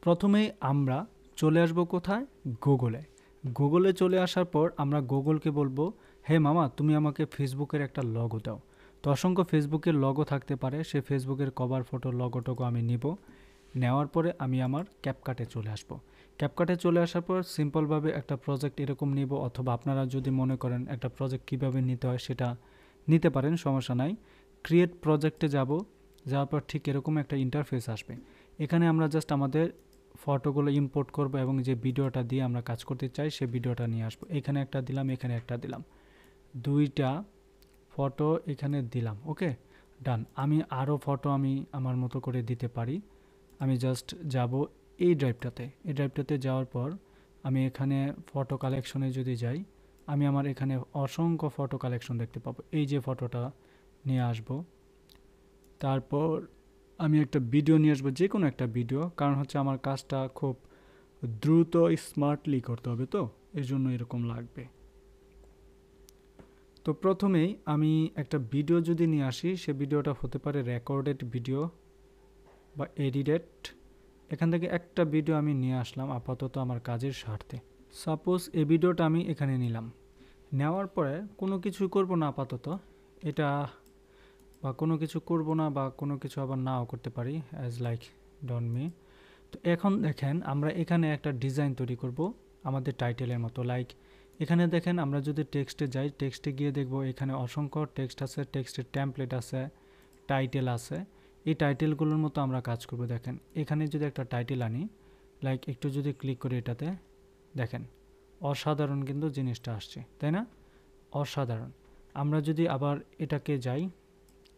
প্রথমেই আমরা চলে আসব কোথায়? গুগলে। গুগলে চলে আসার পর আমরা গুগলকে বলবো, হে মামা তুমি আমাকে ফেসবুকের একটা লগো দাও। তো অসংখ্য ফেসবুকের লগো থাকতে পারে, সে ফেসবুকের কভার ফটো লগোটুকু আমি নিব। নেওয়ার পরে আমি আমার ক্যাপকাটে চলে আসব। ক্যাপকাটে চলে আসার পর সিম্পলভাবে একটা প্রজেক্ট এরকম নিব, অথবা আপনারা যদি মনে করেন একটা প্রজেক্ট কীভাবে নিতে হয় সেটা নিতে পারেন, সমস্যা নাই। ক্রিয়েট প্রজেক্টে যাব, যাওয়ার পর ঠিক এরকম একটা ইন্টারফেস আসবে। এখানে আমরা জাস্ট আমাদের ফটোগুলো ইম্পোর্ট করব এবং যে ভিডিওটা দিয়ে আমরা কাজ করতে চাই সে ভিডিওটা নিয়ে আসবো। এখানে একটা দিলাম, এখানে একটা দিলাম, দুইটা ফটো এখানে দিলাম। ওকে, ডান। আমি আরও ফটো আমি আমার মতো করে দিতে পারি। আমি জাস্ট যাব এই ড্রাইভটাতে যাওয়ার পর আমি এখানে ফটো কালেকশনে যদি যাই, আমি আমার এখানে অসংখ্য ফটো কালেকশন দেখতে পাবো। এই যে ফটোটা নিয়ে আসব, তারপর আমি একটা ভিডিও নিয়ে আসবো, যে কোনো একটা ভিডিও, কারণ হচ্ছে আমার কাজটা খুব দ্রুত স্মার্টলি করতে হবে, তো এর জন্য এরকম লাগবে। তো প্রথমেই আমি একটা ভিডিও যদি নিয়ে আসি, সে ভিডিওটা হতে পারে রেকর্ডেড ভিডিও বা এডিটেড। এখান থেকে একটা ভিডিও আমি নিয়ে আসলাম আপাতত আমার কাজের স্বার্থে। সাপোজ এই ভিডিওটা আমি এখানে নিলাম। নেওয়ার পরে কোনো কিছু করব না আপাতত, এটা বা কোনো কিছু করব না, বা কোনো কিছু আবার নাও করতে পারি, অ্যাজ লাইক ডন মি। তো এখন দেখেন আমরা এখানে একটা ডিজাইন তৈরি করব আমাদের টাইটেলের মতো। লাইক এখানে দেখেন আমরা যদি টেক্সটে যাই, টেক্সটে গিয়ে দেখব এখানে অসংখ্য টেক্সট আছে, টেক্সটের টেমপ্লেট আছে, টাইটেল আছে। এই টাইটেলগুলোর মতো আমরা কাজ করব। দেখেন এখানে যদি একটা টাইটেল আনি, লাইক একটু যদি ক্লিক করি এটাতে, দেখেন অসাধারণ কিন্তু জিনিসটা আসছে, তাই না? অসাধারণ। আমরা যদি আবার এটাকে যাই,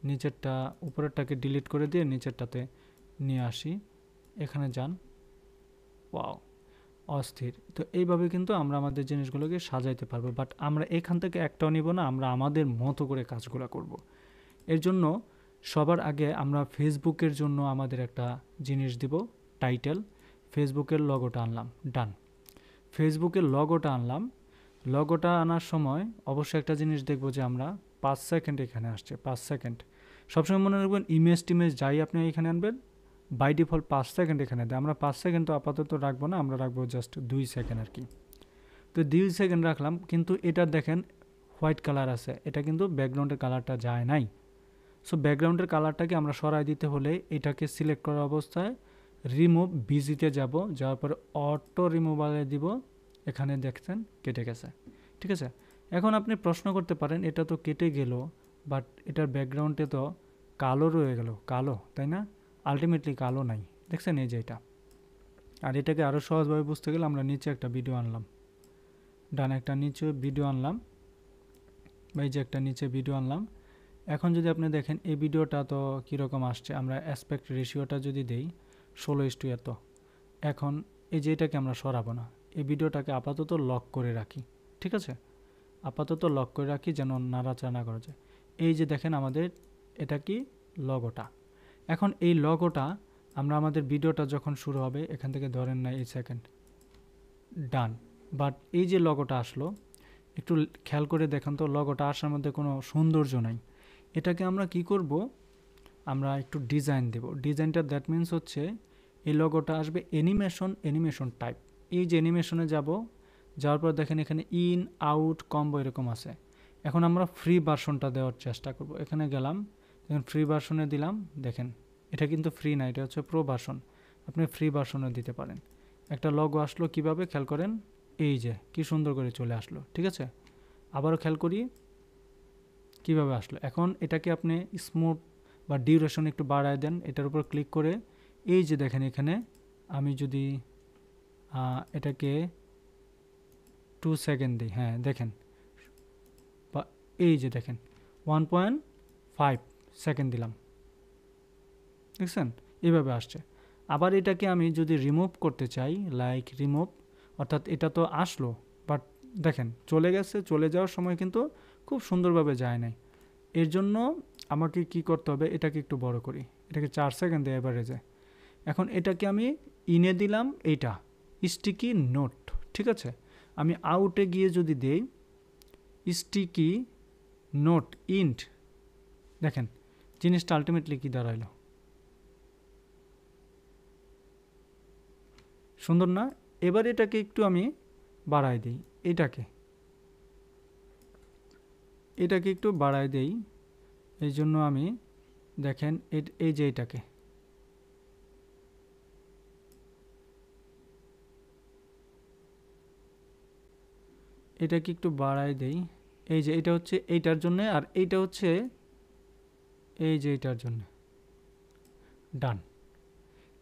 নিচেরটা উপরেরটাকে ডিলিট করে দিয়ে নিচেরটাতে নিয়ে আসি, এখানে যান, ওয়াও অস্থির। তো এইভাবে কিন্তু আমরা আমাদের জিনিসগুলোকে সাজাইতে পারবো, বাট আমরা এখান থেকে একটাও নিব না, আমরা আমাদের মতো করে কাজগুলো করব। এর জন্য সবার আগে আমরা ফেসবুকের জন্য আমাদের একটা জিনিস দিব, টাইটেল। ফেসবুকের লগোটা আনলাম, ডান। ফেসবুকের লগোটা আনলাম। লগোটা আনার সময় অবশ্যই একটা জিনিস দেখব যে আমরা 5 সেকেন্ড এখানে আসছে, 5 সেকেন্ড। সবসময় মনে রাখবেন ইমেজ টিমেজ যাই আপনি এখানে আনবেন, বাই ডিফল্ট 5 সেকেন্ড এখানে দেয়। আমরা 5 সেকেন্ড তো আপাতত রাখবো না, আমরা রাখবো জাস্ট 2 সেকেন্ড আর কি। তো 2 সেকেন্ড রাখলাম, কিন্তু এটা দেখেন হোয়াইট কালার আছে, এটা কিন্তু ব্যাকগ্রাউন্ডের কালারটা যায় নাই। সো ব্যাকগ্রাউন্ডের কালারটাকে আমরা সরাই দিতে হলে এটাকে সিলেক্ট করা অবস্থায় রিমুভ বিজিতে যাব, যাওয়ার পরে অটো রিমুভালে দিব, এখানে দেখছেন কেটে গেছে। ঠিক আছে, এখন আপনি প্রশ্ন করতে পারেন এটা তো কেটে গেল, বাট এটার ব্যাকগ্রাউন্ডে তো কালো রয়ে গেল, কালো, তাই না? আলটিমেটলি কালো নাই, দেখছেন এই যে এটা। আর এটাকে আরও সহজভাবে বুঝতে গেলে আমরা নিচে একটা ভিডিও আনলাম, ডান, একটা নিচে ভিডিও আনলাম, বা এই যে একটা নিচে ভিডিও আনলাম। এখন যদি আপনি দেখেন এই ভিডিওটা তো কীরকম আসছে, আমরা অ্যাসপেক্ট রেশিওটা যদি দেই 16:1, এত। এখন এই যে এটাকে আমরা সরাবো না, এই ভিডিওটাকে আপাতত লক করে রাখি। ঠিক আছে, আপাতত লক করে রাখি যেন নাড়াচাড়া না করা যায়। এই যে দেখেন আমাদের এটা কি লগোটা। এখন এই লগোটা আমরা আমাদের ভিডিওটা যখন শুরু হবে এখান থেকে ধরেন না এই সেকেন্ড, ডান। বাট এই যে লগোটা আসলো, একটু খেয়াল করে দেখেন তো লগোটা আসার মধ্যে কোনো সৌন্দর্য নাই। এটাকে আমরা কি করব, আমরা একটু ডিজাইন দেব। ডিজাইনটা দ্যাট মিন্স হচ্ছে এই লগোটা আসবে অ্যানিমেশন টাইপ। এই যে অ্যানিমেশনে যাব, যাওয়ার পর দেখেন এখানে ইন আউট কম্বো এরকম আছে। এখন আমরা ফ্রি ভার্সনটা দেওয়ার চেষ্টা করব। এখানে গেলাম, দেখেন ফ্রি ভার্সনে দিলাম, দেখেন এটা কিন্তু ফ্রি না, এটা হচ্ছে প্রো ভার্সন। আপনি ফ্রি ভার্সনে দিতে পারেন। একটা লগো আসলো কিভাবে খেয়াল করেন, এই যে কি সুন্দর করে চলে আসলো। ঠিক আছে, আবারও খেয়াল করি কিভাবে আসলো। এখন এটাকে আপনি স্মুথ বা ডিউরেশন একটু বাড়ায় দেন, এটার উপর ক্লিক করে এই যে দেখেন এখানে আমি যদি এটাকে 2 সেকেন্ড দিই, হ্যাঁ দেখেন, বা এই যে দেখেন 1.5 সেকেন্ড দিলাম, দেখছেন এইভাবে আসছে। আবার এটাকে আমি যদি রিমুভ করতে চাই, লাইক রিমুভ, অর্থাৎ এটা তো আসলো বাট দেখেন চলে গেছে, চলে যাওয়ার সময় কিন্তু খুব সুন্দরভাবে যায় নাই। এর জন্য আমাকে কি করতে হবে, এটাকে একটু বড় করি, এটাকে 4 সেকেন্ড দেয় এভারেজে। এখন এটাকে আমি ইনে দিলাম, এইটা স্টিকি নোট। ঠিক আছে, আমি আউটে গিয়ে যদি দেই স্টিকি নোট ইন্ট, দেখেন জিনিসটা আলটিমেটলি কি দাঁড়াইলো। সুন্দর না? এবার এটাকে একটু আমি বাড়াই দিই, এটাকে একটু বাড়াই দেই। এই জন্য আমি দেখেন এই যে এটাকে একটু বাড়াই দেই। এই যে এটা হচ্ছে এইটার জন্য, আর এইটা হচ্ছে এই যে এইটার জন্য। ডান।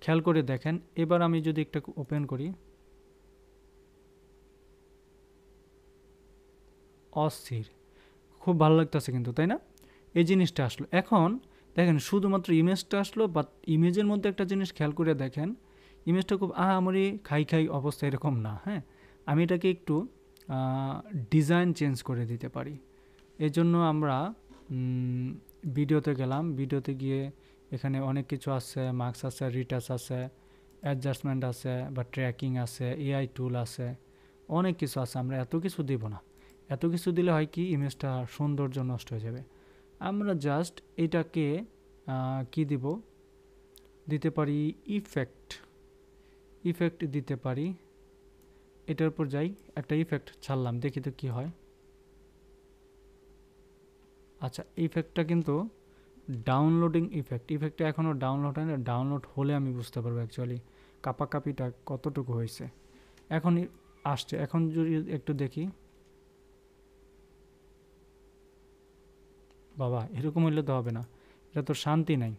খেয়াল করে দেখেন, এবার আমি যদি একটা ওপেন করি, অস্থির, খুব ভালো লাগতেছে কিন্তু, তাই না? এই জিনিসটা আসলো। এখন দেখেন শুধুমাত্র ইমেজটা আসলো, বাট ইমেজের মধ্যে একটা জিনিস খেয়াল করে দেখেন, ইমেজটা খুব আহামরি খাই খাই অবস্থা এরকম না। হ্যাঁ, আমি এটাকে একটু ডিজাইন চেঞ্জ করে দিতে পারি। এর জন্য আমরা ভিডিওতে গেলাম, ভিডিওতে গিয়ে এখানে অনেক কিছু আছে, মার্কস আছে, রিটাচ আছে, অ্যাডজাস্টমেন্ট আছে, বা ট্র্যাকিং আছে, এআই টুল আছে, অনেক কিছু আছে। আমরা এত কিছু দিব না, এত কিছু দিলে হয় কি ইমেজটা সৌন্দর্য নষ্ট হয়ে যাবে। আমরা জাস্ট এটাকে কি দিব, দিতে পারি ইফেক্ট দিতে পারি। এটার উপর যাই, একটা ইফেক্ট ছাড়লাম, দেখি তো কি হয়। আচ্ছা, ইফেক্টটা কিন্তু ডাউনলোডিং ইফেক্টটা এখনও ডাউনলোড হয় না। ডাউনলোড হলে আমি বুঝতে পারবো অ্যাকচুয়ালি কাপাকাপিটা কতটুকু হয়েছে। এখনই আসছে, এখন যদি একটু দেখি, বাবা এরকম হইলে তো হবে না, এটা তো শান্তি নাই।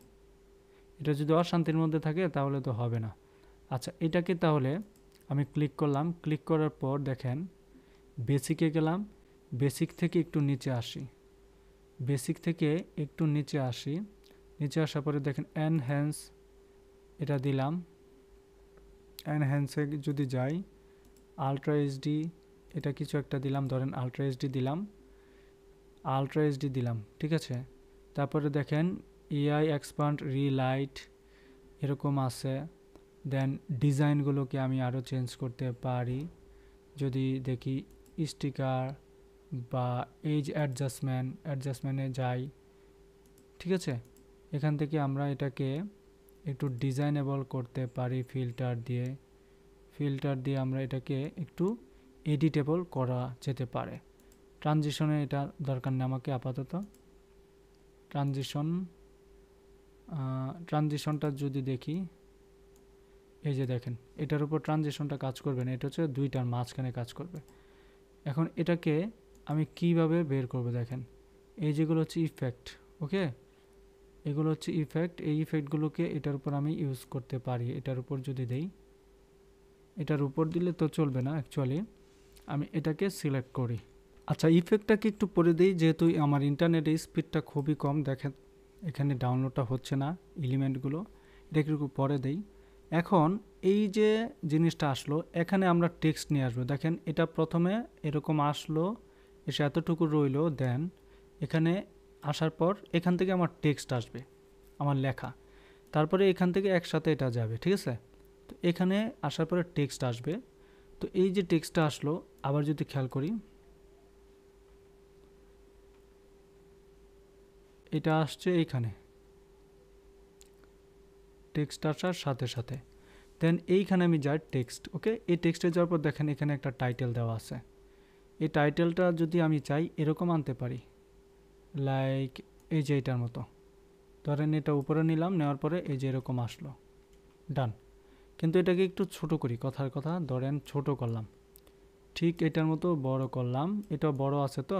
এটা যদি অশান্তির মধ্যে থাকে তাহলে তো হবে না। আচ্ছা, এটাকে তাহলে আমি ক্লিক করলাম, ক্লিক করার পর দেখেন বেসিকে গেলাম, বেসিক থেকে একটু নিচে আসি, নিচে আসার পরে দেখেন এনহ্যান্স, এটা দিলাম। এনহ্যান্সে যদি যাই, আলট্রা এইচডি, এটা কিছু একটা দিলাম, ধরেন আলট্রা এইচডি দিলাম, ঠিক আছে। তারপরে দেখেন এআই এক্সপান্ড, রিলাইট এরকম আছে। দেন ডিজাইনগুলোকে আমি আরও চেঞ্জ করতে পারি। যদি দেখি স্টিকার বা এজ অ্যাডজাস্টমেন্টে যাই, ঠিক আছে। এখান থেকে আমরা এটাকে একটু ডিজাইনেবল করতে পারি ফিল্টার দিয়ে আমরা এটাকে একটু এডিটেবল করা যেতে পারে। ট্রানজিশনে এটা দরকার নেই আমাকে আপাতত। ট্রানজিশনটা যদি দেখি, এই যে দেখেন এটার উপর ট্রানজিশনটা কাজ করবে না, এটা হচ্ছে দুইটার মাঝখানে কাজ করবে। এখন এটাকে আমি কিভাবে বের করব, দেখেন এই যেগুলো হচ্ছে ইফেক্ট, ওকে, এগুলো হচ্ছে ইফেক্ট। এই ইফেক্টগুলোকে এটার উপর আমি ইউজ করতে পারি। এটার উপর যদি দেই, এটার উপর দিলে তো চলবে না অ্যাকচুয়ালি, আমি এটাকে সিলেক্ট করি। আচ্ছা, ইফেক্টটাকে একটু পরে দিই, যেহেতু আমার ইন্টারনেটের স্পিডটা খুবই কম, দেখেন এখানে ডাউনলোডটা হচ্ছে না এলিমেন্টগুলো, এটাকে একটু পরে দেই। এখন এই যে জিনিসটা আসলো, এখানে আমরা টেক্সট নিয়ে আসবো। দেখেন এটা প্রথমে এরকম আসলো, এসে এতটুকু রইলো, দেন এখানে আসার পর এখান থেকে আমার টেক্সট আসবে, আমার লেখা, তারপরে এখান থেকে একসাথে এটা যাবে, ঠিক আছে। তো এখানে আসার পরে টেক্সট আসবে। তো এই যে টেক্সটটা আসলো, আবার যদি খেয়াল করি, এটা আসছে এইখানে, টেক্সট আসার সাথে সাথে দেন এইখানে আমি যাই টেক্সট, ওকে। এই টেক্সটে যাওয়ার পর দেখেন এখানে একটা টাইটেল দেওয়া আছে। এই টাইটেলটা যদি আমি চাই এরকম আনতে পারি, লাইক এই যে এটার মতো, ধরেন এটা উপরে নিলাম, নেওয়ার পরে এই যে এরকম আসলো, ডান। কিন্তু এটাকে একটু ছোট করি, কথার কথা ধরেন ছোট করলাম, ঠিক এটার মতো বড় করলাম। এটা বড় আছে তো,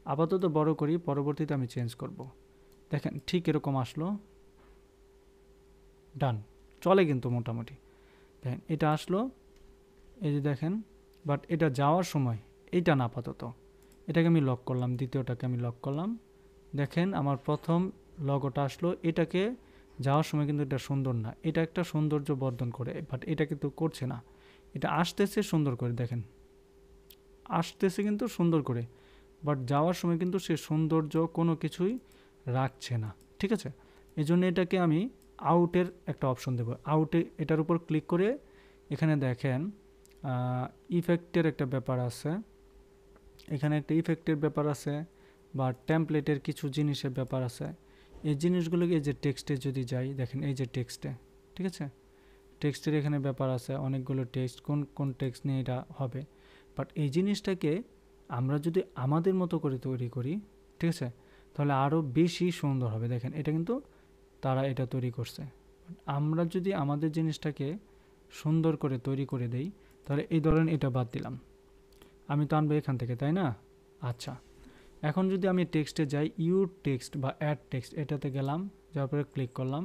আপাতত বড় করি, পরবর্তীতে আমি চেঞ্জ করব। দেখেন ঠিক এরকম আসলো, ডান, চলে কিন্তু মোটামুটি। দেখেন এটা আসলো, এই যে দেখেন, বাট এটা যাওয়ার সময় এইটা না, আপাতত এটাকে আমি লক করলাম, দ্বিতীয়টাকে আমি লক করলাম। দেখেন আমার প্রথম লগোটা আসলো, এটাকে যাওয়ার সময় কিন্তু এটা সুন্দর না, এটা একটা সৌন্দর্য বর্ধন করে, বাট এটা কিন্তু করছে না। এটা আসতেছে সুন্দর করে, দেখেন আসতেছে কিন্তু সুন্দর করে, বাট যাওয়ার সময় কিন্তু সে সৌন্দর্য কোনো কিছুই রাখছে না, ঠিক আছে। এই জন্য এটাকে আমি আউটের একটা অপশন দেবো। আউটে এটার উপর ক্লিক করে এখানে দেখেন ইফেক্টের একটা ব্যাপার আছে, এখানে একটা ইফেক্টের ব্যাপার আছে, বা টেমপ্লেটের কিছু জিনিসের ব্যাপার আছে। এই জিনিসগুলোকে এই যে টেক্সটে যদি যাই, দেখেন এই যে টেক্সটে, ঠিক আছে, টেক্সটের এখানে ব্যাপার আছে, অনেকগুলো টেক্সট, কোন কোন টেক্সট নিয়ে এটা হবে। বাট এই জিনিসটাকে আমরা যদি আমাদের মতো করে তৈরি করি, ঠিক আছে, তাহলে আরও বেশি সুন্দর হবে। দেখেন এটা কিন্তু তারা এটা তৈরি করছে। আমরা যদি আমাদের জিনিসটাকে সুন্দর করে তৈরি করে দেই, তাহলে এই ধরেন এটা বাদ দিলাম, আমি তো আনবো এখান থেকে, তাই না? আচ্ছা, এখন যদি আমি টেক্সটে যাই, ইউর টেক্সট বা অ্যাড টেক্সট, এটাতে গেলাম, যাওয়ার পরে ক্লিক করলাম,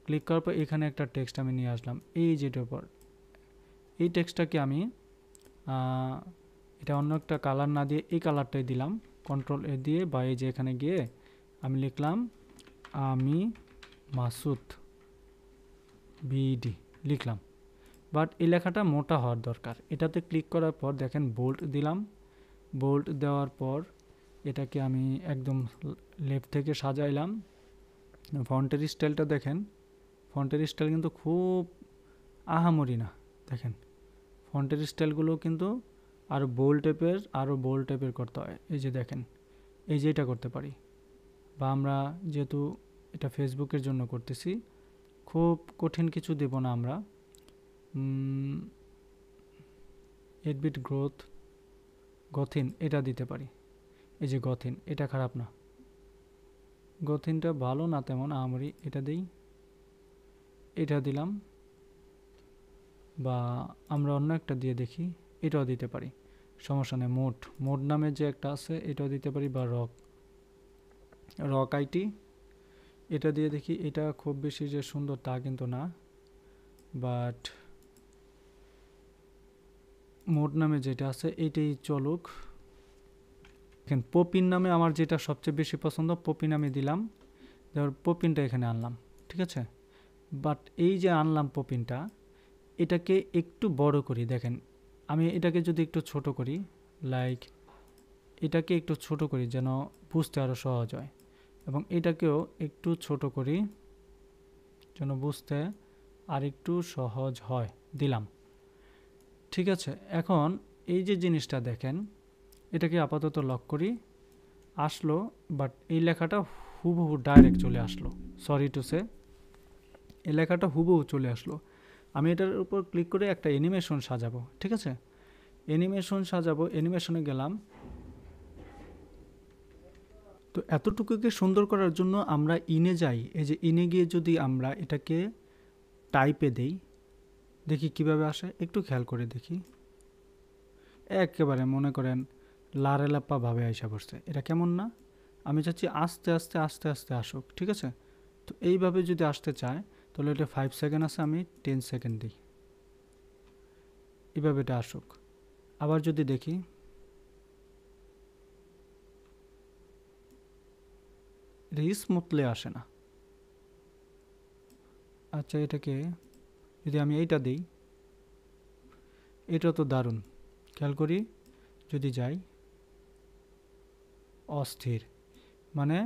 ক্লিক করার পর এখানে একটা টেক্সট আমি নিয়ে আসলাম, এই যেটার উপর। এই টেক্সটটাকে আমি এটা অন্য একটা কালার না দিয়ে এই কালারটাই দিলাম, কন্ট্রোল এ দিয়ে, বা এই যে এখানে গিয়ে আমি লিখলাম আমি মাসুদ বিডি লিখলাম। বাট এই লেখাটা মোটা হওয়ার দরকার। এটাতে ক্লিক করার পর দেখেন বোল্ড দিলাম, বোল্ড দেওয়ার পর এটাকে আমি একদম লেফট থেকে সাজাইলাম। ফন্টের স্টাইলটা দেখেন, ফন্টের স্টাইল কিন্তু খুব আহামরি না। দেখেন ফন্টের স্টাইলগুলো কিন্তু আরও বোল্ড টাইপের করতে হয়। এই যে দেখেন, এই যে এটা করতে পারি, বা আমরা যেহেতু এটা ফেসবুকের জন্য করতেছি, খুব কঠিন কিছু দেব না আমরা। 8-bit গথিন এটা দিতে পারি। এই যে গথিন, এটা খারাপ না, গথিনটা ভালো না তেমন আহামরি, এটা দিই, এটা দিলাম, বা আমরা অন্য একটা দিয়ে দেখি, এটাও দিতে পারি, সমস্যা নেই। মোড নামে যে একটা আছে এটাও দিতে পারি, বা রক আইটি এটা দিয়ে দেখি। এটা খুব বেশি যে সুন্দর তা কিন্তু না, বাট মোড নামে যেটা আছে এইটাই চলুক। দেখেন পপিন নামে আমার যেটা সবচেয়ে বেশি পছন্দ, পপিন আমি দিলাম, দেওয়ার পপিনটা এখানে আনলাম, ঠিক আছে। বাট এই যে আনলাম পপিনটা, এটাকে একটু বড় করি। দেখেন আমি এটাকে যদি একটু ছোট করি, লাইক এটাকে একটু ছোট করি যেন বুঝতে আরও সহজ হয়, এবং এটাকেও একটু ছোট করি যেন বুঝতে আর একটু সহজ হয়, দিলাম, ঠিক আছে। এখন এই যে জিনিসটা দেখেন, এটাকে আপাতত লক করি, আসলো, বাট এই লেখাটা হুবহু ডাইরেক্ট চলে আসলো, সরি টু সে, এই লেখাটা হুবহু চলে আসলো। আমি এটার উপর ক্লিক করে একটা অ্যানিমেশন সাজাবো, ঠিক আছে, অ্যানিমেশন সাজাবো, অ্যানিমেশনে গেলাম। তো এতটুকুকে সুন্দর করার জন্য আমরা ইনে যাই, এই যে ইনে গিয়ে যদি আমরা এটাকে টাইপে দেই, দেখি কিভাবে আসে, একটু খেয়াল করে দেখি, একেবারে মনে করেন লারেলাপ্পা ভাবে আইসা পড়ছে। এটা কেমন না? আমি চাচ্ছি আস্তে আস্তে আস্তে আস্তে আসুক, ঠিক আছে। তো এইভাবে যদি আসতে চায় তাহলে এটা 5 সেকেন্ড আছে, আমি 10 সেকেন্ড দিই, এইভাবে এটা আসুক। আবার যদি দেখি, এটা স্মুথলি আসে না। আচ্ছা, এটাকে যদি আমি এইটা দিই, এটা তো দারুণ, খেয়াল করি, যদি যাই, অস্থির, মানে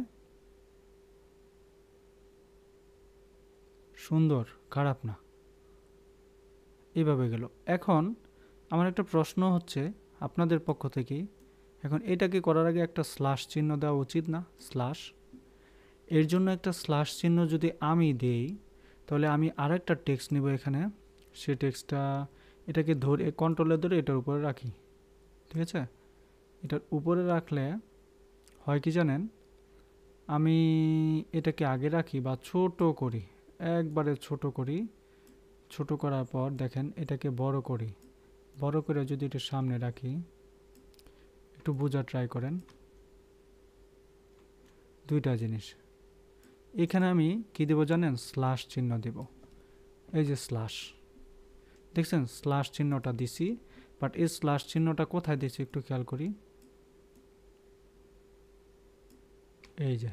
সুন্দর, খারাপ না, এইভাবে গেল। এখন আমার একটা প্রশ্ন হচ্ছে আপনাদের পক্ষ থেকে, এখন এটাকে করার আগে একটা স্ল্যাশ চিহ্ন দেওয়া উচিত না? স্ল্যাশ, এর জন্য একটা স্ল্যাশ চিহ্ন যদি আমি দেই, তাহলে আমি আরেকটা টেক্সট নিব এখানে, সে টেক্সটটা এটাকে ধরে কন্ট্রোলে ধরে এটার উপরে রাখি, ঠিক আছে। এটার উপরে রাখলে হয় কি জানেন, আমি এটাকে আগে রাখি বা ছোট করি, একবারে ছোট করি, ছোট করার পর দেখেন এটাকে বড় করি, বড় করে যদি এটা সামনে রাখি, একটু বোঝা ট্রাই করেন, দুইটা জিনিস। এখানে আমি কি দেব জানেন? স্ল্যাশ চিহ্ন দেব, এই যে স্ল্যাশ, দেখছেন স্ল্যাশ চিহ্নটা দিছি, বাট এই স্ল্যাশ চিহ্নটা কোথায় দিছি একটু খেয়াল করি, এই যে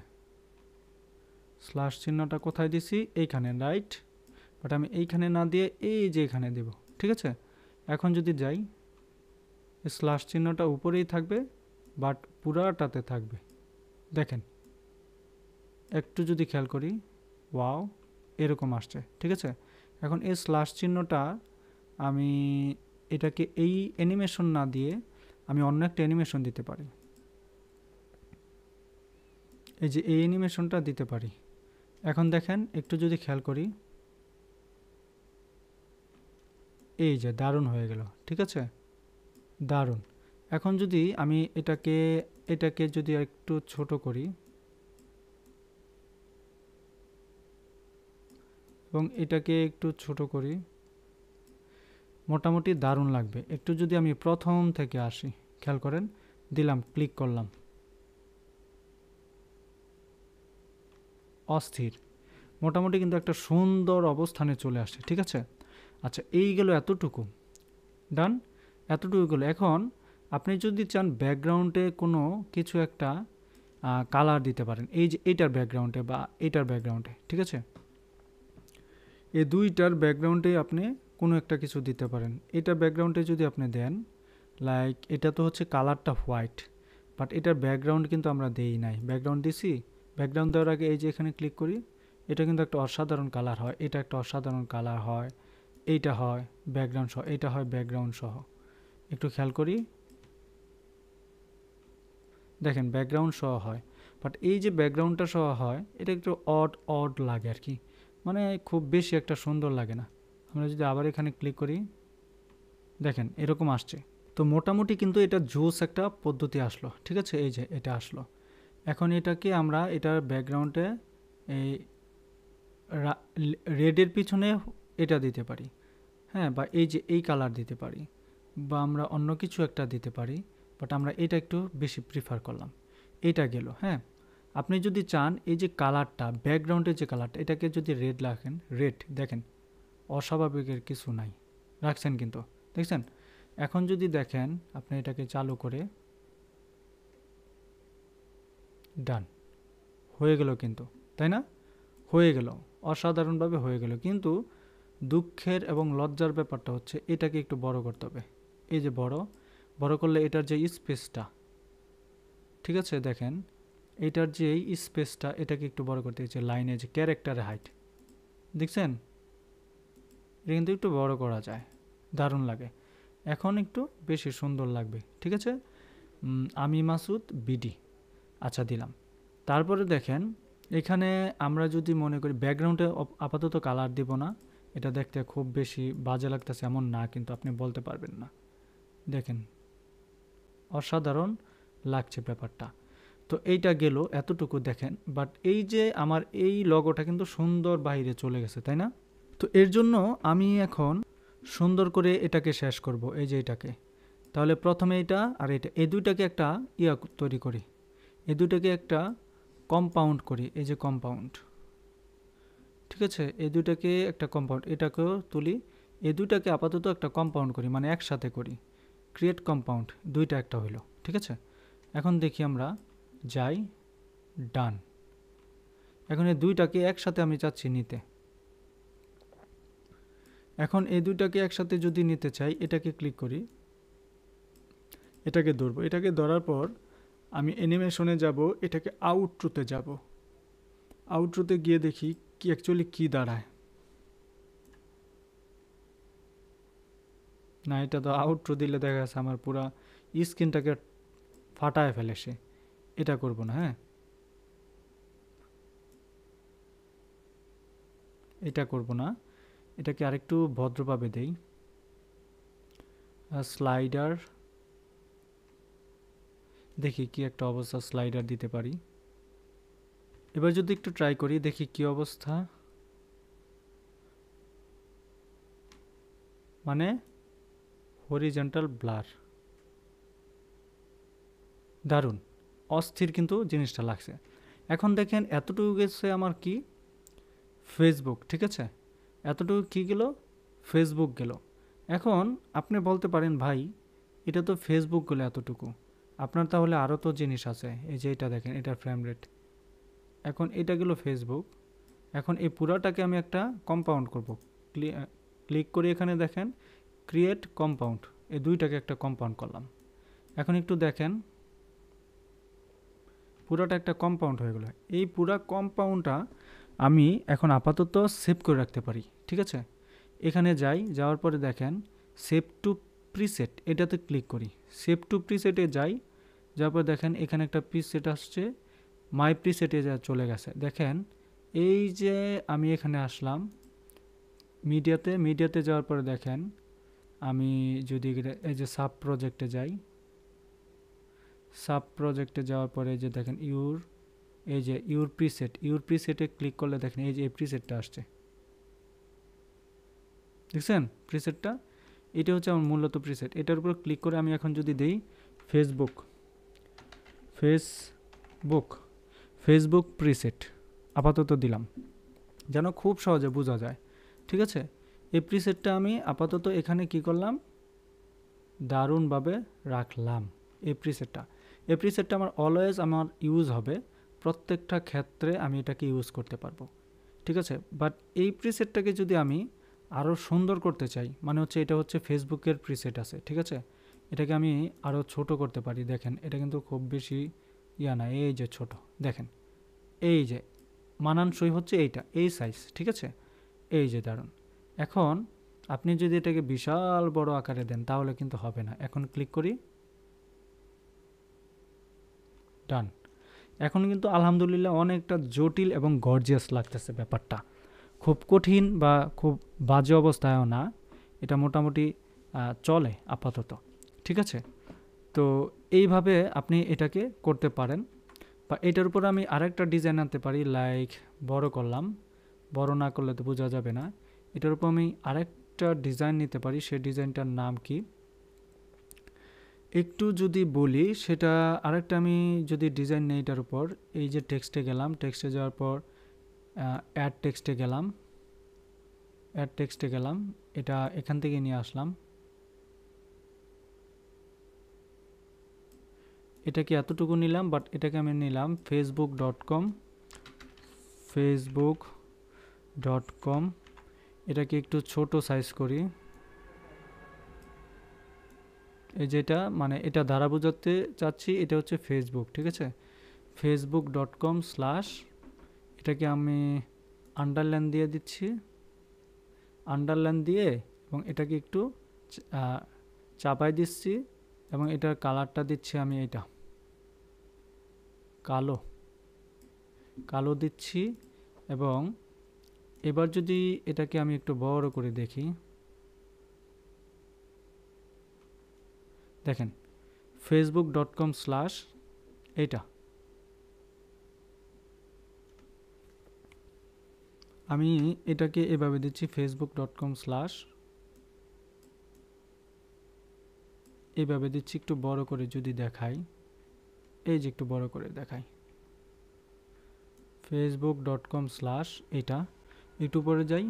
স্ল্যাশ চিহ্নটা কোথায় দিছি, এইখানে, রাইট। বাট আমি এইখানে না দিয়ে এই যে এখানে দেব, ঠিক আছে। এখন যদি যাই, স্ল্যাশ চিহ্নটা উপরেই থাকবে, বাট পুরাটাতে থাকবে, দেখেন একটু যদি খেয়াল করি, ওয়াও, এরকম আসছে, ঠিক আছে। এখন এই স্ল্যাশ চিহ্নটা আমি এটাকে এই অ্যানিমেশন না দিয়ে আমি অন্য একটা অ্যানিমেশন দিতে পারি, এই যে এই অ্যানিমেশনটা দিতে পারি। এখন দেখেন একটু যদি খেয়াল করি, এই যে দারুণ হয়ে গেল, ঠিক আছে, দারুণ। এখন যদি আমি এটাকে যদি একটু ছোট করি এবং এটাকে একটু ছোট করি, মোটামুটি দারুণ লাগবে। একটু যদি আমি প্রথম থেকে আসি, খেয়াল করেন, দিলাম, ক্লিক করলাম, অস্থির, মোটামুটি কিন্তু একটা সুন্দর অবস্থানে চলে আসছে, ঠিক আছে। আচ্ছা, এই গেল এতটুকু, ডান, এতটুকু গেল। এখন আপনি যদি চান ব্যাকগ্রাউন্ডে কোনো কিছু একটা কালার দিতে পারেন, এই যে এইটার ব্যাকগ্রাউন্ডে বা এইটার ব্যাকগ্রাউন্ডে, ঠিক আছে, এই দুইটার ব্যাকগ্রাউন্ডে আপনি কোনো একটা কিছু দিতে পারেন। এটার ব্যাকগ্রাউন্ডে যদি আপনি দেন, লাইক এটা তো হচ্ছে কালারটা হোয়াইট, বাট এটার ব্যাকগ্রাউন্ড কিন্তু আমরা দেই নাই। ব্যাকগ্রাউন্ড দিছি, ব্যাকগ্রাউন্ড দেওয়ার আগে এই যে এখানে ক্লিক করি, এটা কিন্তু একটা অসাধারণ কালার হয়, এটা একটা অসাধারণ কালার হয়, এইটা হয় ব্যাকগ্রাউন্ড সহ, এইটা হয় ব্যাকগ্রাউন্ড সহ। একটু খেয়াল করি, দেখেন ব্যাকগ্রাউন্ড সহ হয়, বাট এই যে ব্যাকগ্রাউন্ডটা সহ হয় এটা একটু অড লাগে আর কি, মানে খুব বেশি একটা সুন্দর লাগে না। আমরা যদি আবার এখানে ক্লিক করি, দেখেন এরকম আসছে। তো মোটামুটি কিন্তু এটা জোস একটা পদ্ধতি আসলো, ঠিক আছে, এই যে এটা আসলো। এখন এটাকে আমরা এটার ব্যাকগ্রাউন্ডে এই রেডের পিছনে এটা দিতে পারি, হ্যাঁ, বা এই যে এই কালার দিতে পারি, বা আমরা অন্য কিছু একটা দিতে পারি, বাট আমরা এটা একটু বেশি প্রিফার করলাম। এটা গেল, হ্যাঁ। আপনি যদি চান এই যে কালারটা, ব্যাকগ্রাউন্ডের যে কালারটা, এটাকে যদি রেড রাখেন, রেড দেখেন অস্বাভাবিকের কিছু নাই, রাখছেন কিন্তু, দেখছেন। এখন যদি দেখেন আপনি এটাকে চালু করে, ডান হয়ে গেল কিন্তু, তাই না, হয়ে গেল, অসাধারণভাবে হয়ে গেল। কিন্তু দুঃখের এবং লজ্জার ব্যাপারটা হচ্ছে এটাকে একটু বড় করতে হবে। এই যে বড় করলে এটার যে স্পেসটা, ঠিক আছে, দেখেন এটার যে স্পেসটা, এটাকে একটু বড় করতে হচ্ছে, লাইনে যে ক্যারেক্টারের হাইট দেখছেন, এটা কিন্তু একটু বড় করা যায়, দারুণ লাগে, এখন একটু বেশি সুন্দর লাগবে, ঠিক আছে। আমি মাসুদ বিডি, আচ্ছা দিলাম। তারপরে দেখেন এখানে আমরা যদি মনে করি ব্যাকগ্রাউন্ডে আপাতত কালার দিব না, এটা দেখতে খুব বেশি বাজে লাগতেছে এমন না, কিন্তু আপনি বলতে পারবেন না, দেখেন অসাধারণ লাগছে ব্যাপারটা। তো এইটা গেল এতটুকু, দেখেন, বাট এই যে আমার এই লগোটা কিন্তু সুন্দর বাইরে চলে গেছে, তাই না। তো এর জন্য আমি এখন সুন্দর করে এটাকে শেষ করব, এই যে এটাকে। তাহলে প্রথমে এটা আর এটা, এই দুইটাকে একটা তৈরি করি, এই দুইটাকে একটা কম্পাউন্ড করি, এই যে কম্পাউন্ড, ঠিক আছে, এই দুইটাকে একটা কম্পাউন্ড, এটাকেও তুলি, এই দুইটাকে আপাতত একটা কম্পাউন্ড করি, মানে একসাথে করি, ক্রিয়েট কম্পাউন্ড, দুইটা একটা হইলো, ঠিক আছে। এখন দেখি আমরা যাই, ডান। এখন এই দুইটাকে একসাথে আমি চাচ্ছি নিতে। এখন এই দুইটাকে একসাথে যদি নিতে চাই, এটাকে ক্লিক করি, এটাকে ধরবো, এটাকে ধরার পর আমি অ্যানিমেশনে যাব, এটাকে আউটরোতে যাব, আউটরোতে গিয়ে দেখি কি অ্যাকচুয়ালি কি দাঁড়ায়। না, এটা তো আউটরো দিলে দেখা যাচ্ছে আমার পুরা স্ক্রিনটাকে ফাটায় ফেলে সে, এটা করব না, হ্যাঁ, এটা করব না, এটাকে আরেকটু ভদ্রভাবে দেই, স্লাইডার, দেখি কি একটা অবস্থা স্লাইডার দিতে পারি। এবার যদি একটু ট্রাই করি, দেখি কি অবস্থা, মানে হরিজন্টাল ব্লার, দারুণ অস্থির কিন্তু জিনিসটা লাগছে। এখন দেখেন এতটুকু গেছে আমার কি ফেসবুক, ঠিক আছে, এতটুকু কি গেল ফেসবুক গেল। এখন আপনি বলতে পারেন ভাই এটা তো ফেসবুক গেল এতটুকু, আপনার তাহলে আরও তো জিনিস আছে, এই যে এটা দেখেন, এটার ফ্রেম রেট, এখন এটা গেল ফেসবুক। এখন এই পুরাটাকে আমি একটা কম্পাউন্ড করব, ক্লিক করে এখানে দেখেন ক্রিয়েট কম্পাউন্ড, এই দুইটাকে একটা কম্পাউন্ড করলাম। এখন একটু দেখেন পুরাটা একটা কম্পাউন্ড হয়ে গেল। এই পুরা কম্পাউন্ডটা আমি এখন আপাতত সেভ করে রাখতে পারি, ঠিক আছে। এখানে যাওয়ার পরে দেখেন সেভ টু প্রিসেট, এটাতে ক্লিক করি, সেভ টু প্রিসেটে যাওয়ার পর দেখেন এখানে একটা প্রিসেট আসছে, মাই প্রিসেটে চলে গেছে। দেখেন এই যে আমি এখানে আসলাম মিডিয়াতে যাওয়ার পরে দেখেন আমি যদি এই যে সাব প্রজেক্টে যাই, সাব প্রজেক্টে যাওয়ার পরে যে দেখেন এই যে ইউর প্রিসেটে ক্লিক করলে দেখেন এই যে এই প্রিসেটটা আসছে, দেখছেন প্রিসেটটা? এটা হচ্ছে আমার মূলত প্রিসেট। এটার উপর ক্লিক করে আমি এখন যদি দেই ফেসবুক ফেসবুক প্রিসেট আপাতত দিলাম, যেন খুব সহজে বোঝা যায়, ঠিক আছে? এই প্রিসেটটা আমি আপাতত এখানে কি করলাম, দারুণভাবে রাখলাম। এই প্রিসেটটা আমার অলওয়েজ আমার ইউজ হবে, প্রত্যেকটা ক্ষেত্রে আমি এটাকে ইউজ করতে পারবো, ঠিক আছে? বাট এই প্রিসেটটাকে যদি আমি আরও সুন্দর করতে চাই, মানে হচ্ছে এটা হচ্ছে ফেসবুকের প্রিসেট আছে, ঠিক আছে? এটাকে আমি আরও ছোট করতে পারি। দেখেন এটা কিন্তু খুব বেশি না, এই যে ছোট, দেখেন এই যে মানানসই হচ্ছে এইটা, এই সাইজ, ঠিক আছে? এই যে দারুণ। এখন আপনি যদি এটাকে বিশাল বড় আকারে দেন তাহলে কিন্তু হবে না। এখন ক্লিক করি, ডান। এখন কিন্তু আলহামদুলিল্লাহ অনেকটা জটিল এবং গর্জিয়াস লাগতেছে ব্যাপারটা, খুব কঠিন বা খুব বাজে অবস্থায়ও না, এটা মোটামুটি চলে আপাতত, ঠিক আছে? তো এইভাবে আপনি এটাকে করতে পারেন। বা এটার উপর আমি আরেকটা ডিজাইন আনতে পারি, লাইক বড় করলাম, বড় না করলে তো বোঝা যাবে না। এটার উপর আমি আরেকটা ডিজাইন নিতে পারি, সেই ডিজাইনটার নাম কি একটু যদি বলি, সেটা আরেকটা আমি যদি ডিজাইন নেই এটার উপর, এই যে টেক্সটে গেলাম, টেক্সটে যাওয়ার পর অ্যাড টেক্সটে গেলাম, এটা এখান থেকে নিয়ে আসলাম, এটাকে এতটুকু নিলাম, বাট এটাকে আমি নিলাম facebook.com, এটাকে একটু ছোট সাইজ করি। এই যেটা মানে এটা দ্বারা বোঝাতে চাচ্ছি, এটা হচ্ছে ফেসবুক, ঠিক আছে? facebook.com/ এটাকে আমি আন্ডারলাইন দিয়ে দিচ্ছি, আন্ডারলাইন দিয়ে এবং এটাকে একটু চাপাই দিচ্ছি এবং এটার কালারটা দিচ্ছি আমি এটা কালো দিচ্ছি। এবং এবার যদি এটাকে আমি একটু বড় করে দেখি, দেখেন facebook.com/ এটা আমি এটাকে এভাবে দিচ্ছি facebook.com/ এইভাবে দিচ্ছি। একটু বড় করে যদি দেখাই, এই যে একটু বড় করে দেখাই facebook.com/ এটা একটু পরে যাই,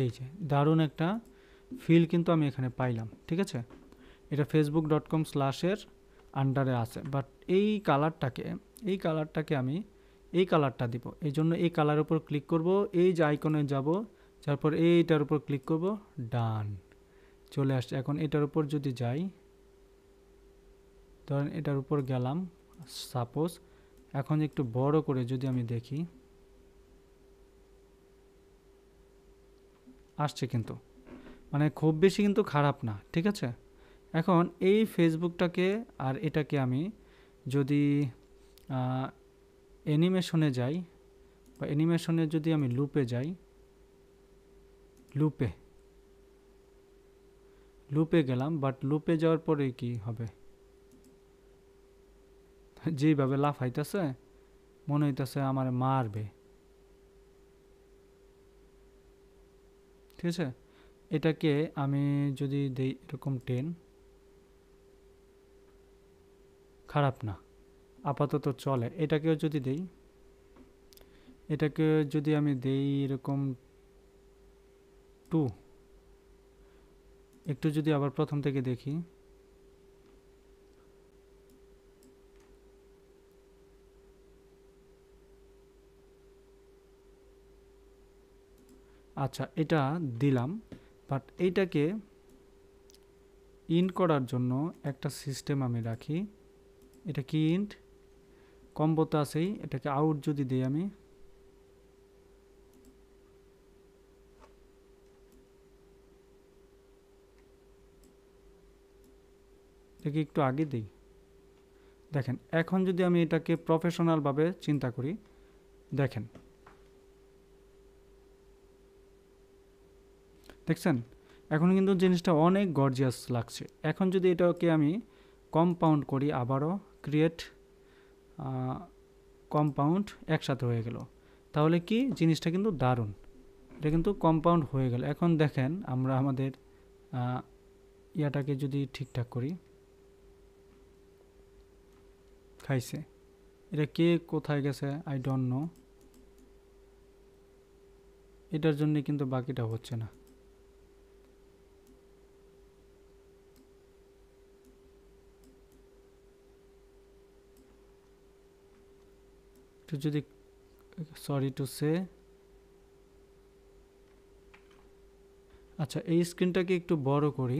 এই যে দারুণ একটা ফিল কিন্তু আমি এখানে পাইলাম, ঠিক আছে? এটা facebook.com/ এর আন্ডারে আছে, বাট এই কালারটাকে আমি এই কালারটা দিব, এই জন্য এই কালার উপর ক্লিক করব, এই যে আইকনে যাব, তারপর এইটার উপর ক্লিক করব, ডান, চলে আসছে। এখন এটার উপর যদি যাই, ধরেন এটার উপর গেলাম সাপোজ, এখন একটু বড় করে যদি আমি দেখি, আসছে কিন্তু, মানে খুব বেশি কিন্তু খারাপ না, ঠিক আছে? এখন এই ফেসবুকটাকে আর এটাকে আমি যদি অ্যানিমেশনে যাই, বা অ্যানিমেশনে যদি আমি লুপে যাই, লুপে গেলাম, বাট লুপে যাওয়ার পরে কি হবে, যেইভাবে লাফাইতেছে মনে হইতেছে আমার মারবে, ঠিক আছে? এটাকে আমি যদি দেই এরকম 10, খারাপ না, আপাতত চলে। এটাকেও যদি দেই, এটাকে যদি আমি দেই এরকম 2, একটু যদি আবার প্রথম থেকে দেখি, আচ্ছা এটা দিলাম, বাট এইটাকে ইন্ট করার জন্য একটা সিস্টেম আমি রাখি, এটা কি ইন্ট কম্বোতে আছেই, এটাকে আউট যদি দিই আমি, এটাকে একটু আগে দিই। দেখেন এখন যদি আমি এটাকে প্রফেশনালভাবে চিন্তা করি, দেখেন দেখছেন এখন কিন্তু জিনিসটা অনেক গর্জিয়াস লাগছে। এখন যদি এটাকে আমি কম্পাউন্ড করি, আবারও ক্রিয়েট কম্পাউন্ড একসাথে হয়ে গেল, তাহলে কি জিনিসটা কিন্তু দারুণ। এটা কিন্তু কম্পাউন্ড হয়ে গেল। এখন দেখেন আমরা আমাদের ইয়াটাকে যদি ঠিকঠাক করি, খাইছে, এটা কে কোথায় গেছে আই ডোন্ট নো, এটার জন্য কিন্তু বাকিটা হচ্ছে না। তো যদি সরি টু সে, আচ্ছা এই স্ক্রিনটাকে একটু বড় করি।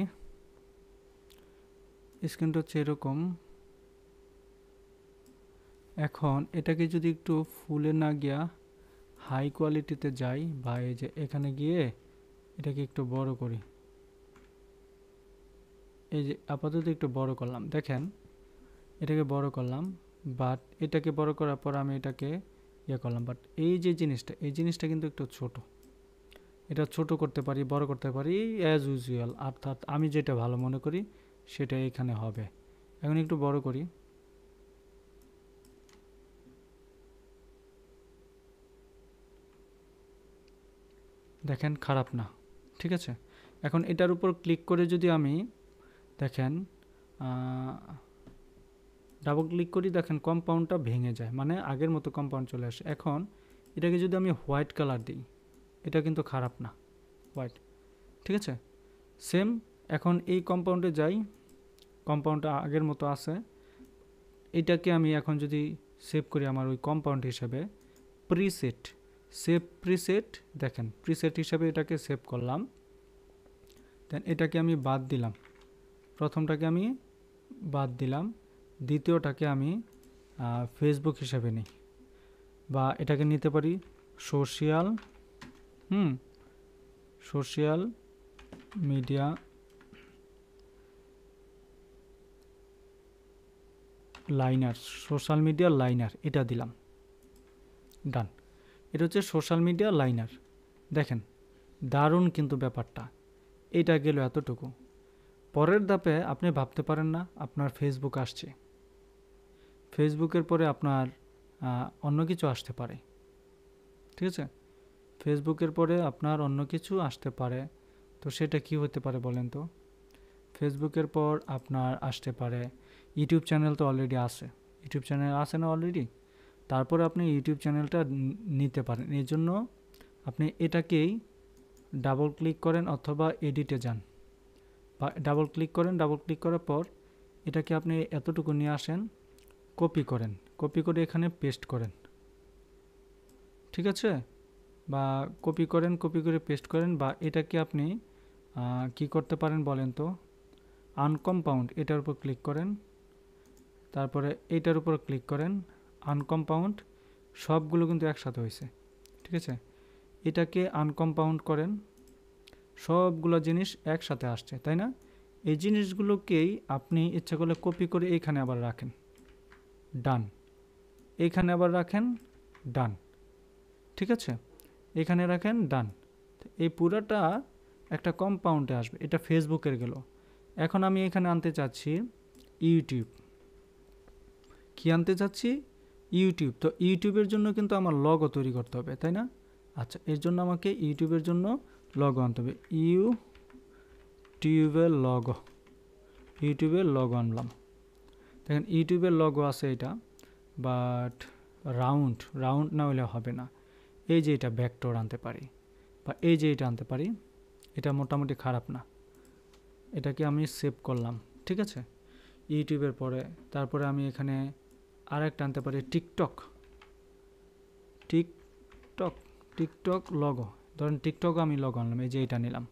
স্ক্রিনটা হচ্ছে এরকম। এখন এটাকে যদি একটু ফুলে না গিয়া হাই কোয়ালিটিতে যাই, বা এই যে এখানে গিয়ে এটাকে একটু বড় করি, এই যে আপাতত একটু বড় করলাম, দেখেন এটাকে বড় করলাম, বাট এটাকে বড় করার পর আমি এটাকে ইয়ে করলাম, বাট এই যে জিনিসটা, এই জিনিসটা কিন্তু একটু ছোট। এটা ছোট করতে পারি, বড় করতে পারি অ্যাজ ইউজুয়াল, অর্থাৎ আমি যেটা ভালো মনে করি সেটা এখানে হবে। এখন একটু বড় করি, দেখেন খারাপ না, ঠিক আছে। এখন এটার উপর ক্লিক করে যদি আমি দেখেন ডাবল ক্লিক করি, দেখেন কম্পাউন্ডটা ভেঙে যায়, মানে আগের মতো কম্পাউন্ড চলে আসে। এখন এটাকে যদি আমি হোয়াইট কালার দিই, এটা কিন্তু খারাপ না, হোয়াইট, ঠিক আছে। সেম এখন এই কম্পাউন্ডে যাই, কম্পাউন্ডটা আগের মতো আছে। এটাকে আমি এখন যদি সেভ করি আমার ওই কম্পাউন্ড হিসেবে, প্রিসেট, সেভ প্রিসেট, দেখেন প্রিসেট হিসাবে এটাকে সেভ করলাম। দেন এটাকে আমি বাদ দিলাম, প্রথমটাকে আমি বাদ দিলাম, দ্বিতীয়টাকে আমি ফেসবুক হিসাবে নিই, বা এটাকে নিতে পারি social social media liner, social media liner, এটা দিলাম, ডান। এটা হচ্ছে সোশ্যাল মিডিয়া লাইনার। দেখেন দারুণ কিন্তু ব্যাপারটা, এটা গেল এতটুকু। পরের ধাপে আপনি ভাবতে পারেন না আপনার ফেসবুক আসছে, ফেসবুকের পরে আপনার অন্য কিছু আসতে পারে, ঠিক আছে। ফেসবুকের পরে আপনার অন্য কিছু আসতে পারে, তো সেটা কি হতে পারে বলেন তো। ফেসবুকের পর আপনার আসতে পারে ইউটিউব চ্যানেল, তো অলরেডি আছে, ইউটিউব চ্যানেল আছে না অলরেডি, তারপরে আপনি ইউটিউব চ্যানেলটা নিতে পারেন। এই জন্য আপনি এটাকেই ডাবল ক্লিক করেন অথবা এডিটে যান, বা ডাবল ক্লিক করেন, ডাবল ক্লিক করার পর এটাকে আপনি এতটুকু নিয়ে আসেন, কপি করেন, কপি করে এখানে পেস্ট করেন, ঠিক আছে। বা কপি করেন, কপি করে পেস্ট করেন, বা এটাকে আপনি কি করতে পারেন বলেন তো, আনকম্পাউন্ড, এটার উপর ক্লিক করেন, তারপরে এইটার উপর ক্লিক করেন, আনকম্পাউন্ড, সবগুলো কিন্তু একসাথে হয়েছে, ঠিক আছে। এটাকে আনকম্পাউন্ড করেন, সবগুলো জিনিস একসাথে আসছে, তাই না। এই জিনিসগুলোকেই আপনি ইচ্ছা করলে কপি করে এইখানে আবার রাখেন, ডান, এইখানে আবার রাখেন, ডান, ঠিক আছে, এখানে রাখেন, ডান। এই পুরাটা একটা কম্পাউন্ডে আসবে, এটা ফেসবুকের গেল। এখন আমি এখানে আনতে চাচ্ছি ইউটিউব, কি আনতে চাচ্ছি, ইউটিউব। তো ইউটিউবের জন্য কিন্তু আমার লগো তৈরি করতে হবে, তাই না। আচ্ছা, এর জন্য আমাকে ইউটিউবের জন্য লগো আনতে হবে, ইউটিউবের লগো, ইউটিউবের লগো আনলাম। দেখেন ইউটিউবের লগো আছে এটা, বাট রাউন্ড রাউন্ড না হলে হবে না। এই যে এটা ভেক্টর আনতে পারি, বা এই যে এটা আনতে পারি, এটা মোটামুটি খারাপ না। এটাকে আমি সেভ করলাম, ঠিক আছে। ইউটিউবের পরে তারপরে আমি এখানে আরেকটা আনতে পারি, টিকটক, টিকটক, টিকটক লগো, ধরেন টিকটক আমি লগো আনলাম, এই যে এটা নিলাম,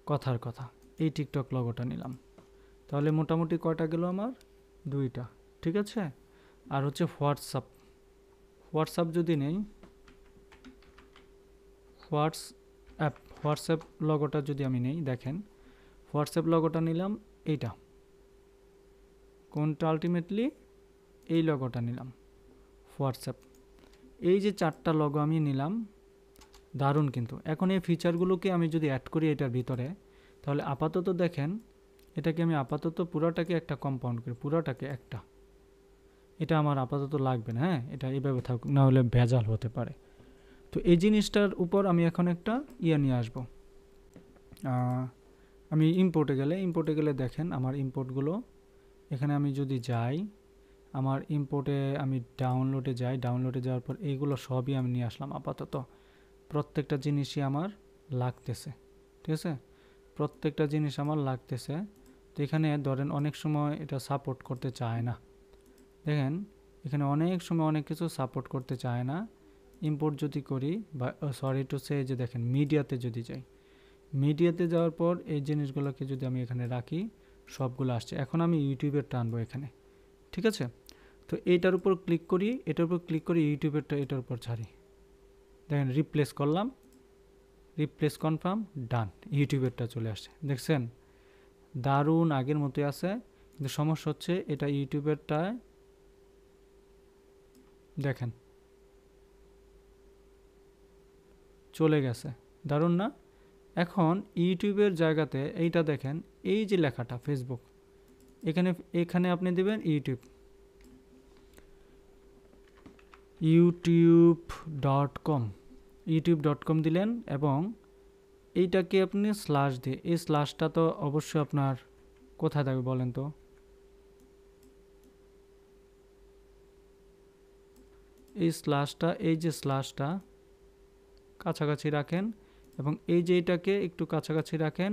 কথার কথা, এই টিকটক লগোটা নিলাম। তাহলে মোটামুটি কয়টা গেল আমার, দুইটা, ঠিক আছে। আর হচ্ছে হোয়াটসঅ্যাপ, হোয়াটসঅ্যাপ যদি নেই, হোয়াটসঅ্যাপ লগোটা যদি আমি নেই, দেখেন হোয়াটসঅ্যাপ লগোটা নিলাম, এইটা কোনটা আলটিমেটলি এই লগোটা নিলাম, হোয়াটসঅ্যাপ। এই যে 4টা লগো আমি নিলাম, দারুণ কিন্তু। এখন এই ফিচারগুলোকে আমি যদি অ্যাড করি এটার ভিতরে, তাহলে আপাতত দেখেন এটাকে আমি আপাতত পুরাটাকে একটা কম্পাউন্ড করি, পুরাটাকে একটা, এটা আমার আপাতত লাগবে না। হ্যাঁ, এটা এইভাবে থাকুক, না হলে ভেজাল হতে পারে। তো এই জিনিসটার উপর আমি এখন একটা নিয়ে আসবো। আমি ইম্পোর্টে গেলে দেখেন আমার ইম্পোর্টগুলো, এখানে আমি যদি যাই, আমার ইম্পোর্টে আমি ডাউনলোডে যাই, ডাউনলোডে যাওয়ার পর এইগুলো সবই আমি নিয়ে আসলাম আপাতত। প্রত্যেকটা জিনিসই আমার লাগতেছে, ঠিক আছে, প্রত্যেকটা জিনিস আমার লাগতেছে। তো এখানে ধরেন অনেক সময় এটা সাপোর্ট করতে চায় না, দেখেন এখানে অনেক সময় অনেক কিছু সাপোর্ট করতে চায় না। ইম্পোর্ট যদি করি, বা সরি টু সে, যে দেখেন মিডিয়াতে যদি যাই, মিডিয়াতে যাওয়ার পর এই জিনিসগুলোকে যদি আমি এখানে রাখি, সবগুলো আসছে। এখন আমি ইউটিউবের টানবো এখানে, ঠিক আছে। তো এইটার উপর ক্লিক করি, এটার উপর ক্লিক করি, ইউটিউবেরটা এটার উপর ছাড়ি, দেখেন রিপ্লেস করলাম, রিপ্লেস কনফার্ম, ডান, ইউটিউবেরটা চলে আসছে। দেখছেন দারুণ, আগের মতোই আছে। কিন্তু সমস্যা হচ্ছে এটা ইউটিউবেরটায় দেখেন চলে গেছে, দারুণ না? এখন ইউটিউবের জায়গাতে এইটা দেখেন, এই যে লেখাটা ফেসবুক, এখানে আপনি দেবেন youtube.com, youtube.com দিলেন, এবং এইটাকে আপনি স্ল্যাশ দিয়ে, এই স্ল্যাশটা তো অবশ্যই আপনার কোথায় থাকবে বলেন তো, এই স্ল্যাশটা, এই যে স্ল্যাশটা কাছাকাছি রাখেন, এবং এই যে এইটাকে একটু কাছাকাছি রাখেন,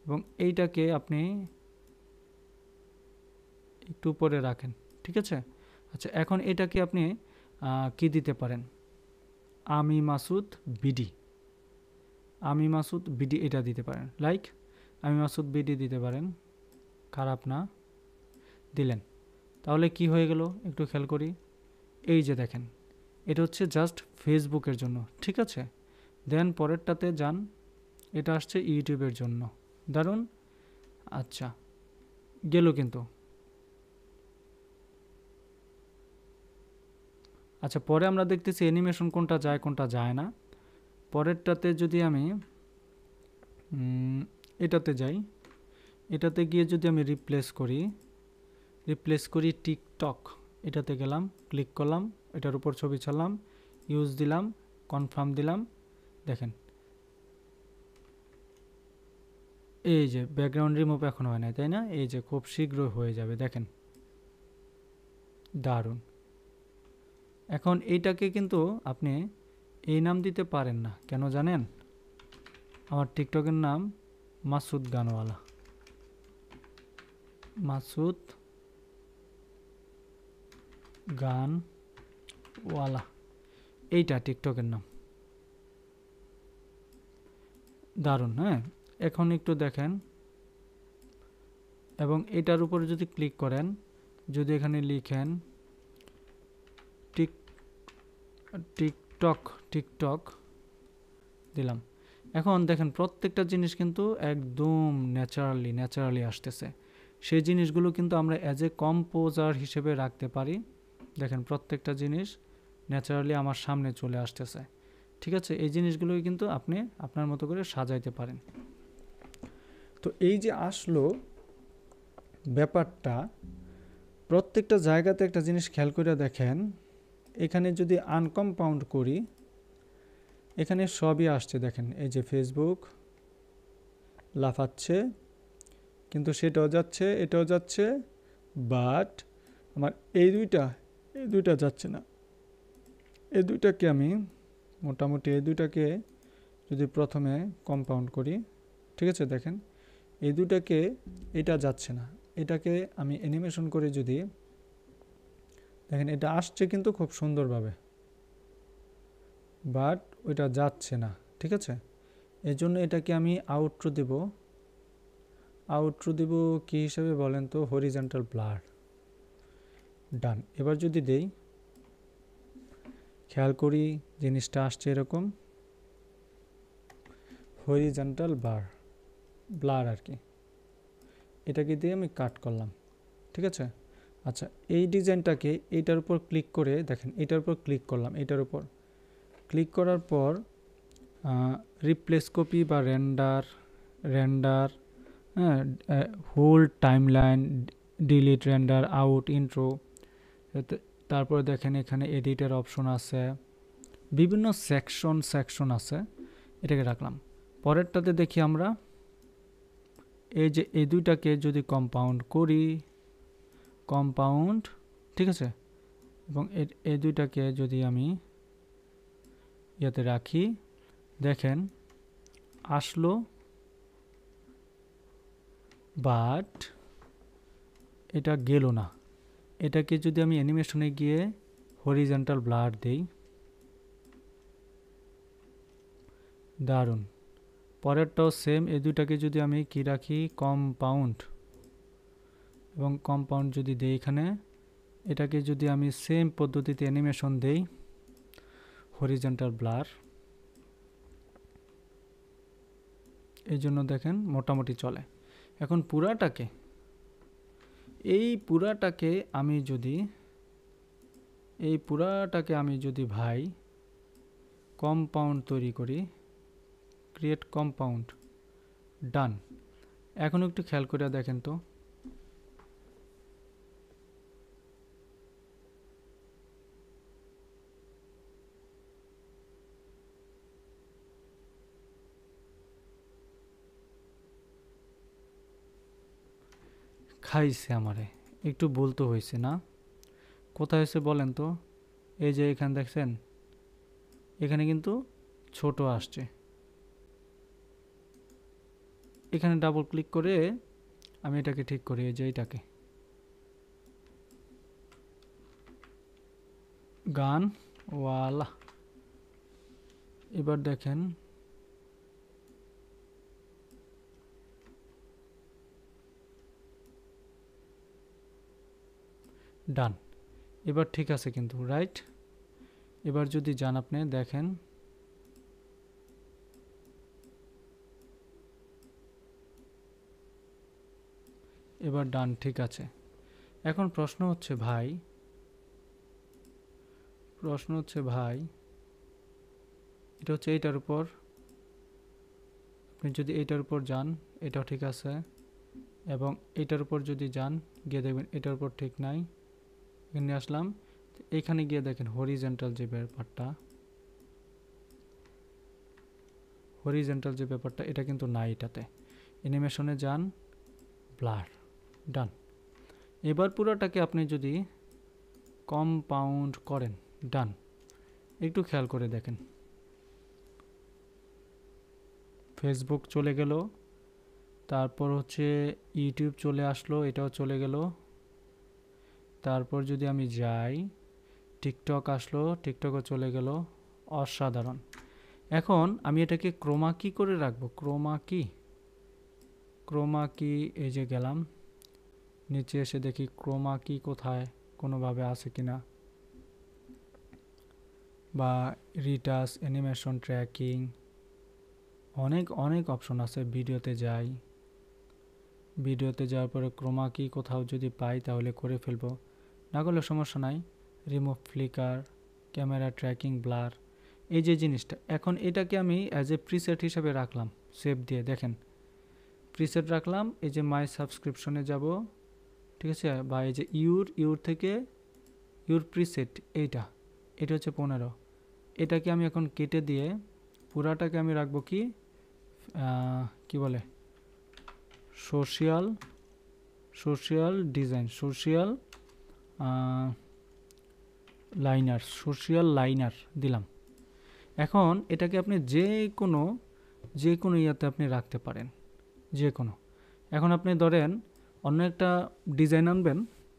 এবং এইটাকে আপনি একটু উপরে রাখেন, ঠিক আছে। আচ্ছা, এখন এটাকে আপনি কি দিতে পারেন, আমি মাসুদ বিডি, আমি মাসুদ বিডি এটা দিতে পারেন, লাইক আমি মাসুদ বিডি দিতে পারেন, খারাপ না, দিলেন। তাহলে কি হয়ে গেল একটু খেয়াল করি, এই যে দেখেন এটা হচ্ছে জাস্ট ফেসবুকের জন্য, ঠিক আছে। দেন পরেরটাতে যান, এটা আসছে ইউটিউবের জন্য, দারুণ। আচ্ছা, গেল কিন্তু। আচ্ছা, পরে আমরা দেখতেছি অ্যানিমেশন কোনটা যায় কোনটা যায় না। পরেরটাতে যদি আমি এটাতে যাই, এটাতে গিয়ে যদি আমি রিপ্লেস করি টিকটক, এটাতে গেলাম, ক্লিক করলাম, এটার উপর ছবি ছাড়লাম, ইউজ দিলাম, কনফার্ম দিলাম, দেখেন এই যে ব্যাকগ্রাউন্ড রিমুভ এখন হয় না, তাই না? এই যে খুব শীঘ্রই হয়ে যাবে, দেখেন দারুণ। এখন এইটাকে কিন্তু আপনি এই নাম দিতে পারেন না, কেন জানেন? আমার টিকটকের নাম মাসুদ গানওয়ালা, মাসুদ গানওয়ালা, এইটা টিকটকের নাম, দারুণ। হ্যাঁ, এখন একটু দেখেন, এবং এটার উপরে যদি ক্লিক করেন, যদি এখানে লিখেন টিকটক দিলাম, এখন দেখেন প্রত্যেকটা জিনিস কিন্তু একদম ন্যাচারালি আসতেছে। সেই জিনিসগুলো কিন্তু আমরা অ্যাজ এ কম্পোজার হিসেবে রাখতে পারি। দেখেন প্রত্যেকটা জিনিস ন্যাচারালি আমার সামনে চলে আসতেছে, ঠিক আছে। এই জিনিসগুলোকে কিন্তু আপনি আপনার মতো করে সাজাইতে পারেন। তো এই যে আসলো ব্যাপারটা, প্রত্যেকটা জায়গাতে একটা জিনিস খেয়াল করে দেখেন, এখানে যদি আনকম্পাউন্ড করি, এখানে সবই আসছে, দেখেন এই যে ফেসবুক লাফাচ্ছে, কিন্তু সেটাও যাচ্ছে, এটাও যাচ্ছে, বাট আমার এই দুইটা যাচ্ছে না। এই দুইটাকে আমি মোটামুটি, এই দুইটাকে যদি প্রথমে কম্পাউন্ড করি, ঠিক আছে, দেখেন এই দুটাকে, এটা যাচ্ছে না, এটাকে আমি অ্যানিমেশন করে যদি দেখেন, এটা আসছে কিন্তু খুব সুন্দরভাবে, বাট ওইটা যাচ্ছে না, ঠিক আছে। এই জন্য এটাকে আমি আউটরো দেব কি হিসাবে বলেন তো, হরিজন্টাল ব্লার, ডান। এবার যদি দেই, খেয়াল করি জিনিসটা আসছে এরকম হরিজন্টাল ব্লার আর কি, এটাকে দিয়ে আমি কাট করলাম, ঠিক আছে। আচ্ছা, এই ডিজাইনটাকে এইটার উপর ক্লিক করে দেখেন, এটার উপর ক্লিক করলাম, এটার উপর ক্লিক করার পর রিপ্লেস কপি বা রেন্ডার, হ্যাঁ, whole timeline, delete, render, out, intro. তারপরে দেখেন এখানে এডিটের অপশন আছে, বিভিন্ন সেকশন আছে, এটাকে রাখলাম। পরেরটাতে দেখি আমরা এই যে এই দুইটাকে যদি কম্পাউন্ড করি, কম্পাউন্ড, ঠিক আছে, এবং এই দুইটাকে যদি আমি ইয়াতে রাখি, দেখেন আসলো, বাট এটা গেল না। এটাকে যদি আমি অ্যানিমেশনে গিয়ে হরিজন্টাল ব্লার দেই, দারুণ। পরেরটাও সেম, এই দুইটাকে যদি আমি কি রাখি, কম্পাউন্ড, এবং কম্পাউন্ড যদি দেই এখানে, এটাকে যদি আমি সেম পদ্ধতিতে অ্যানিমেশন দেই, হরিজন্টাল ব্লার, এই জন্য দেখেন মোটামুটি চলে। এখন এই পুরাটাকে আমি যদি ভাই কম্পাউন্ড তৈরি করি, ক্রিয়েট কম্পাউন্ড, ডান। এখন একটু খেয়াল করে দেখেন তো, খাইছে আমারে, একটু বলতে হয়েছে না? কোথায় হয়েছে বলেন তো? এই যে এখানে দেখছেন, এখানে কিন্তু ছোট আসছে। এখানে ডাবল ক্লিক করে আমি এটাকে ঠিক করি, এই যে এটাকে গান ওয়ালা। এবার দেখেন ডান। এবার ঠিক আছে কিন্তু, রাইট? এবার যদি যান আপনি দেখেন, এবার ডান, ঠিক আছে। এখন প্রশ্ন হচ্ছে ভাই এটা হচ্ছে এইটার উপর, আপনি যদি এইটার উপর যান এটাও ঠিক আছে, এবং এইটার উপর যদি যান গিয়ে দেখবেন এটার উপর ঠিক নাই। এখানে আসলাম, এইখানে গিয়ে দেখেন হরিজন্টাল যে ব্যাপারটা এটা কিন্তু নাই এটাতে। অ্যানিমেশনে যান, ব্লার, ডান। এবার পুরোটাকে আপনি যদি কম্পাউন্ড করেন, ডান। একটু খেয়াল করে দেখেন, ফেসবুক চলে গেল, তারপর হচ্ছে ইউটিউব চলে আসলো, এটাও চলে গেল। তারপর যদি আমি যাই, টিকটক আসলো, টিকটকও চলে গেল। অসাধারণ। এখন আমি এটাকে ক্রোমা কি করে রাখবো, ক্রোমা কি, এই যে গেলাম নিচে এসে দেখি ক্রোমা কি কোথায় কোনোভাবে আছে কিনা, বা রিটাচ, অ্যানিমেশন ট্র্যাকিং, অনেক অপশন আছে। ভিডিওতে যাওয়ার পরে ক্রোমা কি কোথাও যদি পাই তাহলে করে ফেলবো, না করলে সমস্যা নাই। Remove flicker, camera tracking, blur, এই যে জিনিসটা। এখন এটাকে আমি অ্যাজ এ প্রিসেট হিসাবে রাখলাম, সেভ দিয়ে দেখেন প্রিসেট রাখলাম। এই যে মাই সাবস্ক্রিপশনে যাব, ঠিক আছে, বা এই যে ইউর থেকে ইউর প্রিসেট, এটা হচ্ছে 15। এটাকে আমি এখন কেটে দিয়ে পুরাটাকে আমি রাখবো কি বলে, সোশিয়াল ডিজাইন, সোশিয়াল লাইনার দিলাম। এখন এটাকে আপনি যে কোনো ইয়াতে আপনি রাখতে পারেন, যে কোনো। এখন আপনি ধরেন অন্য একটা ডিজাইন আনবেন,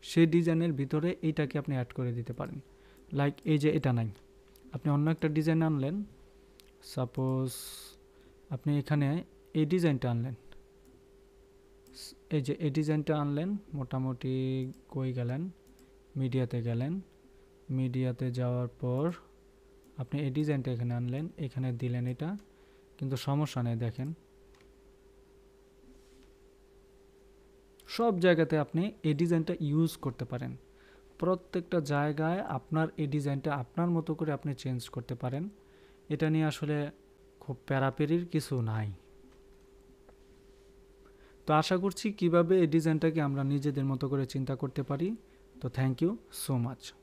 সেই ডিজাইনের ভিতরে এইটাকে আপনি অ্যাড করে দিতে পারেন। লাইক এই যে এটা নাই, আপনি অন্য একটা ডিজাইন আনলেন, সাপোজ আপনি এখানে এই ডিজাইনটা আনলেন, এই যে এই ডিজাইনটা আনলেন, মোটামুটি কই গেলেন, মিডিয়াতে যাওয়ার পর আপনি এই ডিজাইনটা এখানে আনলেন, এখানে দিলেন এটা, কিন্তু সমস্যা নেই। দেখেন সব জায়গাতে আপনি এই ডিজাইনটা ইউজ করতে পারেন। প্রত্যেকটা জায়গায় আপনার এই ডিজাইনটা আপনার মতো করে আপনি চেঞ্জ করতে পারেন। এটা নিয়ে আসলে খুব প্যারাপেরির কিছু নাই। তো আশা করছি কিভাবে এই ডিজাইনটাকে আমরা নিজেদের মতো করে চিন্তা করতে পারি। তো থ্যাংক ইউ সো মাচ।